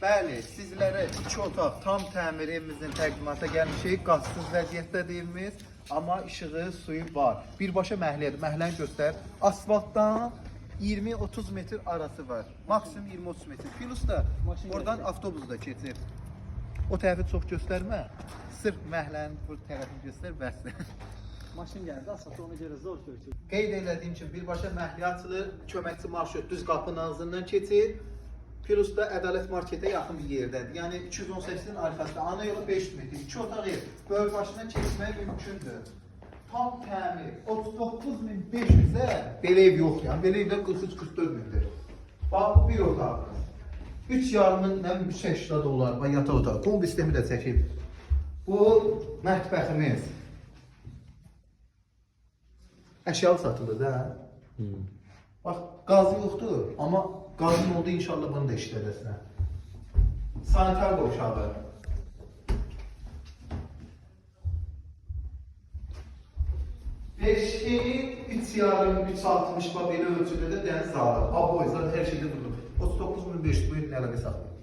Bəli, sizlərə 2 otaq tam təmir evimizin təqdimata gəlmişik. Qazsız vəziyyətdədir evimiz, amma işığı, suyu var. Birbaşa məhəllədir. Məhləni göstər. Asfaltdan 20-30 metr arası var. Maksimum 20-30 metr. Plus da oradan avtobus da keçir. O tərəfi çox göstərmə. Sırf məhəllənin bu tərəfini göstər, bəsdir. Maşın gəldi, asfaltda ona görə zor görür. Qeyd elədiyim kimi birbaşa məhəllə açılır, köməkçi marşrut düz qapının ağzından keçir. Plus da Ədalət marketə yaxın bir yerdədir. Yəni 218-in arxasında ana yolu 500 metr. 2 otaq ev böyük başına keçmək mümkündür. Tam təmir 39.500-ə belə ev yox yəni. Belə evlər 43-44 mindir. Bax bu bir otaq. 3,5-ın 380 dollar və yataq otağı. Kombi sistemi də çəkib. Bu mətbəximiz. Əşyalı satılır da. Bax qazı yoxdur, amma qazın oldu inşallah bunu da işlədəsən. Sanitar qovşağı. Beşiğin 3,5-3,60 belə ölçüdə də dəniz zalı. Aboyzlar hər şeydə durur. 39.500 bu ilin əlaqə saxlayır.